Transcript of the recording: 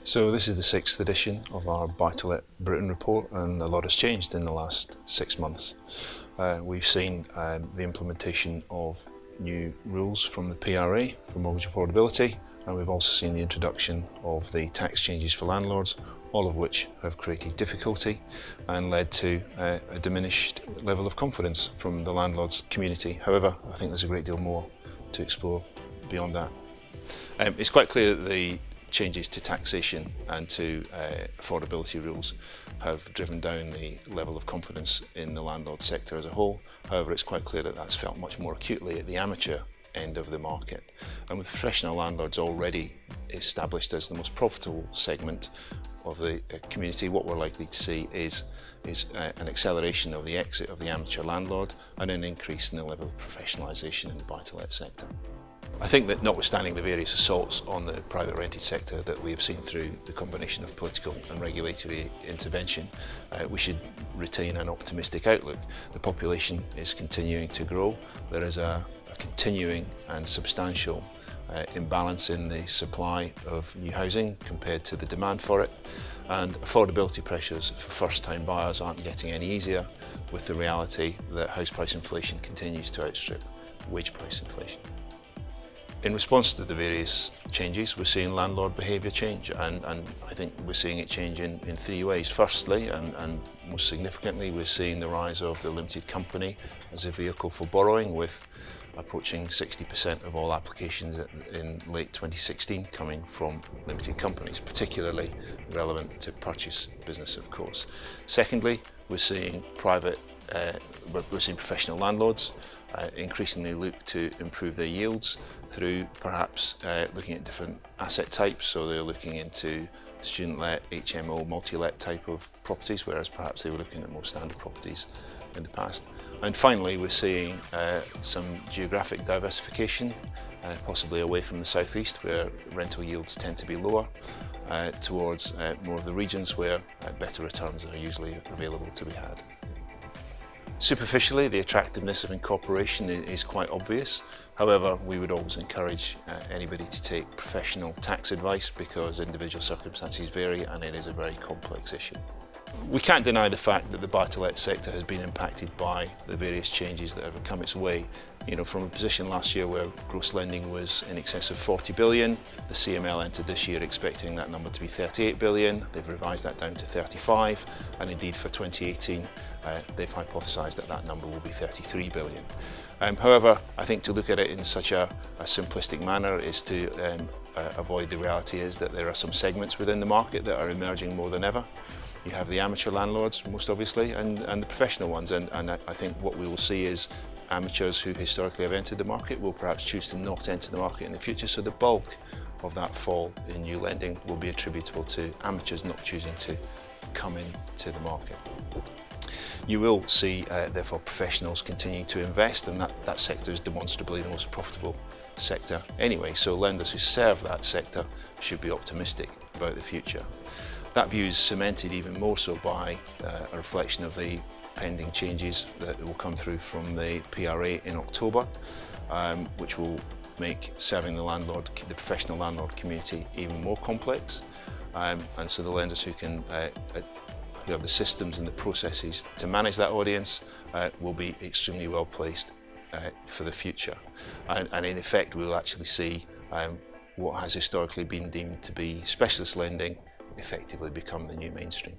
So this is the 6th edition of our Buy-to-Let Britain report, and a lot has changed in the last 6 months. We've seen the implementation of new rules from the PRA for mortgage affordability, and we've also seen the introduction of the tax changes for landlords, all of which have created difficulty and led to a diminished level of confidence from the landlords community. However, I think there's a great deal more to explore beyond that. It's quite clear that the changes to taxation and to affordability rules have driven down the level of confidence in the landlord sector as a whole. However, it's quite clear that that's felt much more acutely at the amateur end of the market. And with professional landlords already established as the most profitable segment of the community, what we're likely to see is an acceleration of the exit of the amateur landlord and an increase in the level of professionalisation in the buy-to-let sector. I think that notwithstanding the various assaults on the private rented sector that we have seen through the combination of political and regulatory intervention, we should retain an optimistic outlook. The population is continuing to grow. There is a continuing and substantial imbalance in the supply of new housing compared to the demand for it, and affordability pressures for first-time buyers aren't getting any easier, with the reality that house price inflation continues to outstrip wage price inflation. In response to the various changes, we're seeing landlord behaviour change, and I think we're seeing it change in three ways. Firstly, and most significantly, we're seeing the rise of the limited company as a vehicle for borrowing, with approaching 60% of all applications in late 2016 coming from limited companies, particularly relevant to purchase business, of course. Secondly, we're seeing professional landlords increasingly look to improve their yields through perhaps looking at different asset types. So they're looking into student-let, HMO, multi-let type of properties, whereas perhaps they were looking at more standard properties in the past. And finally, we're seeing some geographic diversification, possibly away from the southeast, where rental yields tend to be lower, towards more of the regions where better returns are usually available to be had. Superficially, the attractiveness of incorporation is quite obvious. However, we would always encourage anybody to take professional tax advice, because individual circumstances vary and it is a very complex issue. We can't deny the fact that the buy-to-let sector has been impacted by the various changes that have come its way. From a position last year where gross lending was in excess of 40 billion, the CML entered this year expecting that number to be 38 billion. They've revised that down to 35, and indeed for 2018 they've hypothesised that that number will be 33 billion. However, I think to look at it in such a simplistic manner is to avoid the reality is that there are some segments within the market that are emerging more than ever. You have the amateur landlords, most obviously, and the professional ones, and I think what we will see is amateurs who historically have entered the market will perhaps choose to not enter the market in the future, so the bulk of that fall in new lending will be attributable to amateurs not choosing to come into the market. You will see, therefore, professionals continue to invest, and that sector is demonstrably the most profitable sector anyway, so lenders who serve that sector should be optimistic about the future. That view is cemented even more so by a reflection of the pending changes that will come through from the PRA in October, which will make serving the professional landlord community even more complex. And so the lenders who have the systems and the processes to manage that audience will be extremely well placed for the future. And in effect, we will actually see what has historically been deemed to be specialist lending effectively become the new mainstream.